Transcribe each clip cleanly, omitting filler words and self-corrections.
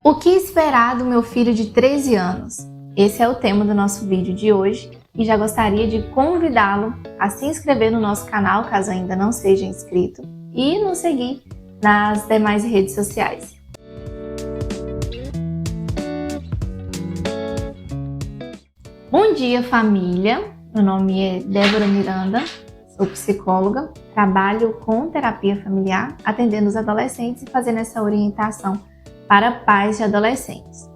O que esperar do meu filho de 13 anos? Esse é o tema do nosso vídeo de hoje e já gostaria de convidá-lo a se inscrever no nosso canal, caso ainda não seja inscrito, e nos seguir nas demais redes sociais. Bom dia, família! Meu nome é Débora Miranda, sou psicóloga, trabalho com terapia familiar, atendendo os adolescentes e fazendo essa orientação para pais de adolescentes.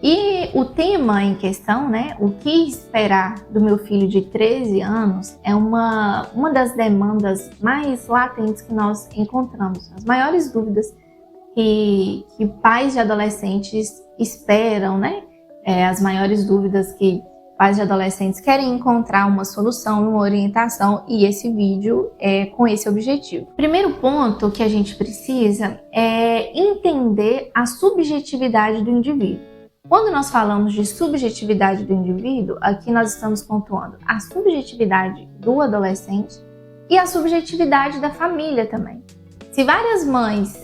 E o tema em questão, o que esperar do meu filho de 13 anos, é uma das demandas mais latentes que nós encontramos. As maiores dúvidas que pais de adolescentes esperam, as maiores dúvidas que pais de adolescentes querem encontrar uma solução, uma orientação, e esse vídeo é com esse objetivo. O primeiro ponto que a gente precisa é entender a subjetividade do indivíduo. Quando nós falamos de subjetividade do indivíduo, aqui nós estamos pontuando a subjetividade do adolescente e a subjetividade da família também. Se várias mães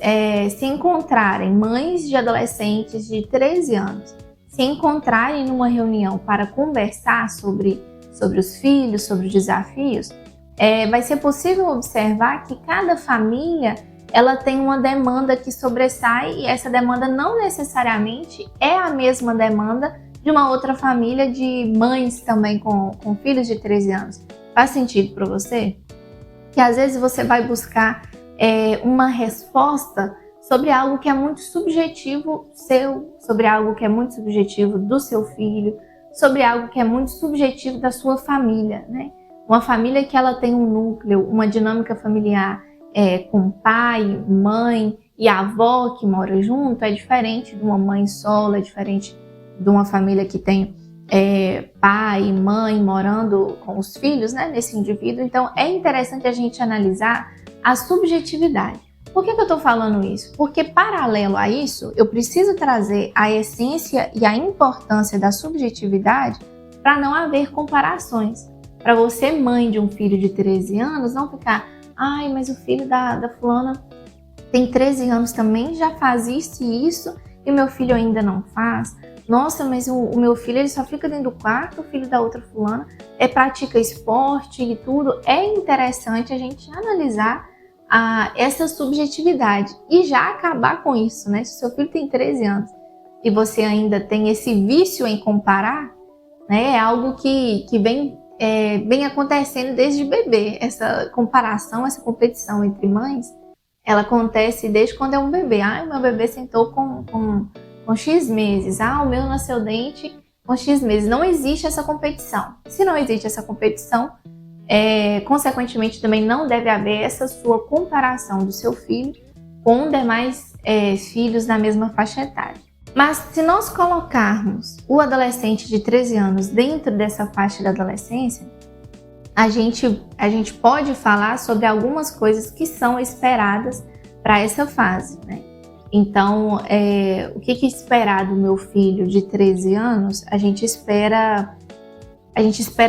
se encontrarem, mães de adolescentes de 13 anos, se encontrarem numa reunião para conversar sobre os filhos, sobre os desafios, vai ser possível observar que cada família ela tem uma demanda que sobressai, e essa demanda não necessariamente é a mesma demanda de uma outra família de mães também com filhos de 13 anos. Faz sentido para você? Que às vezes você vai buscar uma resposta sobre algo que é muito subjetivo seu, sobre algo que é muito subjetivo do seu filho, sobre algo que é muito subjetivo da sua família, Uma família que ela tem um núcleo, uma dinâmica familiar com pai, mãe e avó que mora junto, é diferente de uma mãe solo, é diferente de uma família que tem pai e mãe morando com os filhos, nesse indivíduo. Então é interessante a gente analisar a subjetividade. Por que eu estou falando isso? Porque, paralelo a isso, eu preciso trazer a essência e a importância da subjetividade para não haver comparações. Para você, mãe de um filho de 13 anos, não ficar, ai, mas o filho da fulana tem 13 anos também, já faz isso e isso, e o meu filho ainda não faz. Nossa, mas o meu filho ele só fica dentro do quarto, o filho da outra fulana pratica esporte e tudo. É interessante a gente analisar essa subjetividade e já acabar com isso, Se o seu filho tem 13 anos e você ainda tem esse vício em comparar, é algo que vem acontecendo desde bebê. Essa comparação, essa competição entre mães, ela acontece desde quando é um bebê. O meu bebê sentou com X meses. O meu nasceu dente com X meses. Não existe essa competição. Se não existe essa competição, consequentemente também não deve haver essa sua comparação do seu filho com demais filhos da mesma faixa etária. Mas se nós colocarmos o adolescente de 13 anos dentro dessa faixa da adolescência, a gente pode falar sobre algumas coisas que são esperadas para essa fase, Então, o que esperar do meu filho de 13 anos? A gente espera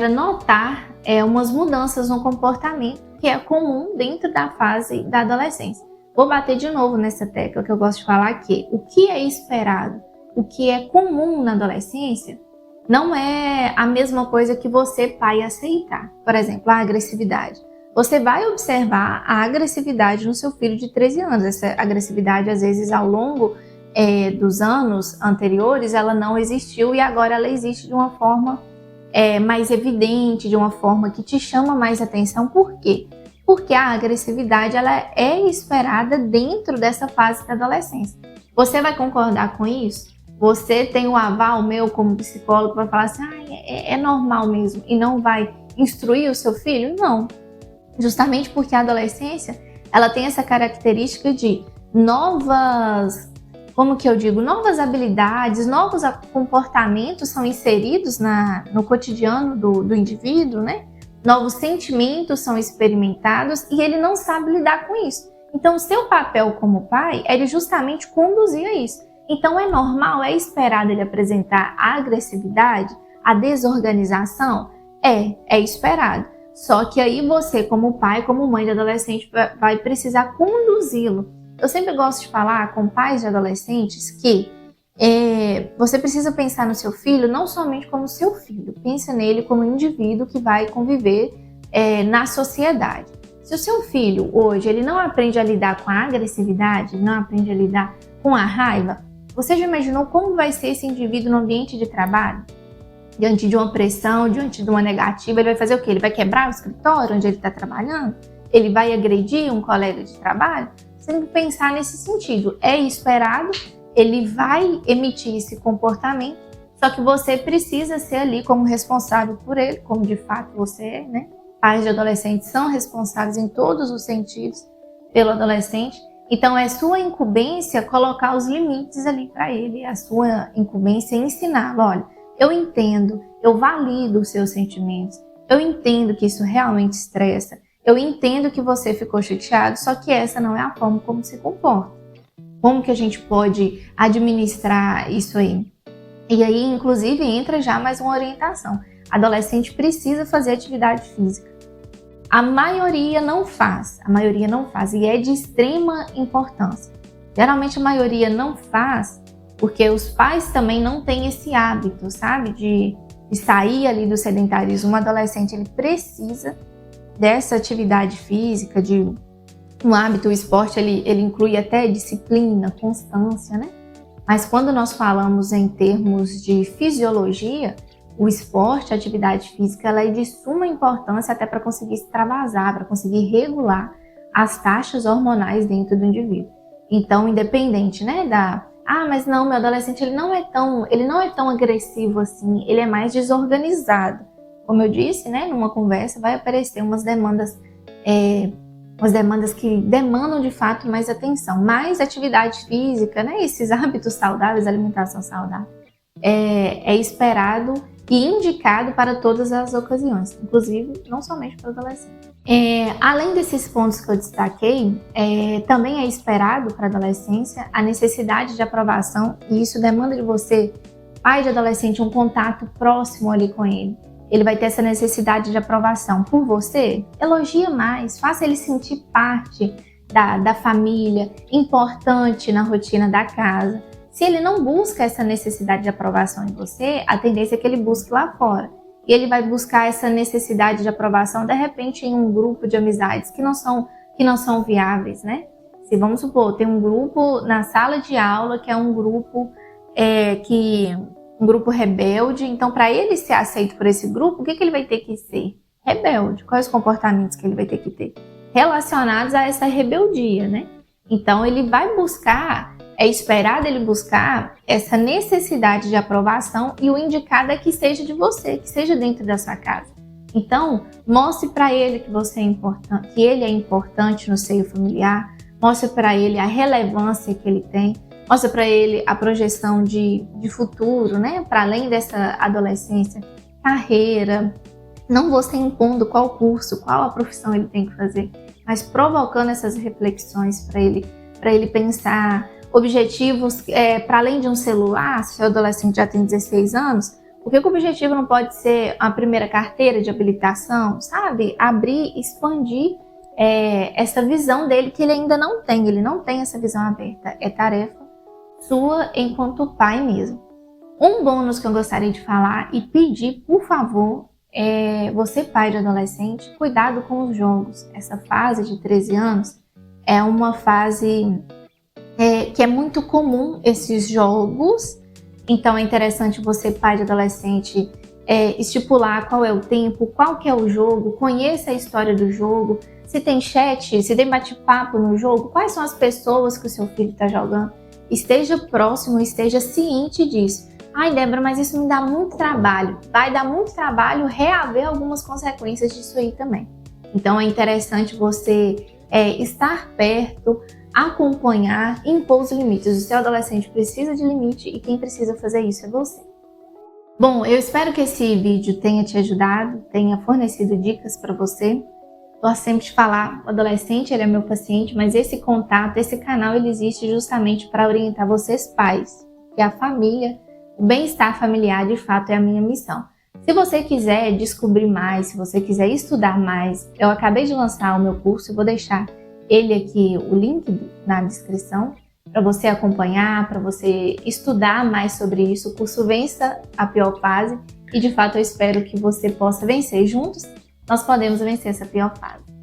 notar umas mudanças no comportamento que é comum dentro da fase da adolescência. Vou bater de novo nessa tecla que eu gosto de falar aqui. O que é esperado, o que é comum na adolescência, não é a mesma coisa que você, pai, aceitar. Por exemplo, a agressividade. Você vai observar a agressividade no seu filho de 13 anos. Essa agressividade, às vezes, ao longo dos anos anteriores, ela não existiu e agora ela existe de uma forma mais evidente, de uma forma que te chama mais atenção. Por quê? Porque a agressividade ela é esperada dentro dessa fase da adolescência. Você vai concordar com isso? Você tem o aval meu como psicólogo para falar assim, é normal mesmo, e não vai instruir o seu filho? Não. Justamente porque a adolescência ela tem essa característica de novas habilidades, novos comportamentos são inseridos no cotidiano do indivíduo, Novos sentimentos são experimentados e ele não sabe lidar com isso. Então, o seu papel como pai é justamente conduzir a isso. Então, é normal, é esperado ele apresentar a agressividade, a desorganização? É esperado. Só que aí você, como pai, como mãe de adolescente, vai precisar conduzi-lo. Eu sempre gosto de falar com pais de adolescentes que Você precisa pensar no seu filho não somente como seu filho, pensa nele como um indivíduo que vai conviver na sociedade. Se o seu filho hoje ele não aprende a lidar com a agressividade, não aprende a lidar com a raiva, você já imaginou como vai ser esse indivíduo no ambiente de trabalho? Diante de uma pressão, diante de uma negativa, ele vai fazer o quê? Ele vai quebrar o escritório onde ele está trabalhando? Ele vai agredir um colega de trabalho? Você tem que pensar nesse sentido. É esperado, ele vai emitir esse comportamento, só que você precisa ser ali como responsável por ele, como de fato você é, né? Pais de adolescentes são responsáveis em todos os sentidos pelo adolescente. Então é sua incumbência colocar os limites ali para ele, a sua incumbência é ensiná-lo, olha, eu entendo, eu valido os seus sentimentos, eu entendo que isso realmente estressa, eu entendo que você ficou chateado, só que essa não é a forma como se comporta. Como que a gente pode administrar isso aí? E aí, inclusive, entra já mais uma orientação. Adolescente precisa fazer atividade física. A maioria não faz e é de extrema importância. Geralmente a maioria não faz porque os pais também não têm esse hábito, sabe? De sair ali do sedentarismo. Um adolescente ele precisa dessa atividade física, de um hábito. O esporte ele inclui até disciplina, constância, né? Mas quando nós falamos em termos de fisiologia, o esporte, a atividade física, ela é de suma importância até para conseguir extravasar, para conseguir regular as taxas hormonais dentro do indivíduo. Então, independente, né, mas não, meu adolescente ele não é tão agressivo assim, ele é mais desorganizado. Como eu disse, né, numa conversa vai aparecer umas demandas que demandam de fato mais atenção, mais atividade física, né, esses hábitos saudáveis, alimentação saudável, é esperado e indicado para todas as ocasiões, inclusive não somente para o adolescente. Além desses pontos que eu destaquei, também é esperado para a adolescência a necessidade de aprovação, e isso demanda de você, pai de adolescente, um contato próximo ali com ele. Ele vai ter essa necessidade de aprovação por você, elogia mais, faça ele sentir parte da família, importante na rotina da casa. Se ele não busca essa necessidade de aprovação em você, a tendência é que ele busque lá fora. E ele vai buscar essa necessidade de aprovação, de repente, em um grupo de amizades que não são viáveis, né? Se vamos supor, tem um grupo na sala de aula que é um grupo um grupo rebelde, então para ele ser aceito por esse grupo, o que ele vai ter que ser? Rebelde. Quais os comportamentos que ele vai ter que ter? Relacionados a essa rebeldia, né? Então ele vai buscar, é esperado ele buscar essa necessidade de aprovação, e o indicado é que seja de você, que seja dentro da sua casa. Então, mostre para ele que você é importante, que ele é importante no seio familiar, mostre para ele a relevância que ele tem, mostre para ele a projeção de futuro, né? Para além dessa adolescência, carreira, não você impondo qual curso, qual a profissão ele tem que fazer, mas provocando essas reflexões para ele pensar objetivos para além de um celular. Se o adolescente já tem 16 anos, por que o objetivo não pode ser a primeira carteira de habilitação, sabe? Abrir, expandir essa visão dele que ele ainda não tem, ele não tem essa visão aberta, é tarefa sua enquanto pai mesmo. Um bônus que eu gostaria de falar e pedir, por favor, você pai de adolescente, cuidado com os jogos. Essa fase de 13 anos é uma fase que é muito comum esses jogos, então é interessante você, pai de adolescente, estipular qual é o tempo, qual que é o jogo, conheça a história do jogo, se tem chat, se tem bate-papo no jogo, quais são as pessoas que o seu filho está jogando, esteja próximo, esteja ciente disso. Ai, Débora, mas isso me dá muito trabalho. Vai dar muito trabalho reaver algumas consequências disso aí também. Então é interessante você estar perto, acompanhar, impor os limites. O seu adolescente precisa de limite e quem precisa fazer isso é você. Bom, eu espero que esse vídeo tenha te ajudado, tenha fornecido dicas para você. Gosto sempre de falar, o adolescente ele é meu paciente, mas esse contato, esse canal, ele existe justamente para orientar vocês pais, que a família, o bem-estar familiar de fato é a minha missão. Se você quiser descobrir mais, se você quiser estudar mais, eu acabei de lançar o meu curso, eu vou deixar ele aqui, o link na descrição, para você acompanhar, para você estudar mais sobre isso. O curso Vença a Pior Fase e, de fato, eu espero que você possa vencer. Juntos, nós podemos vencer essa pior fase.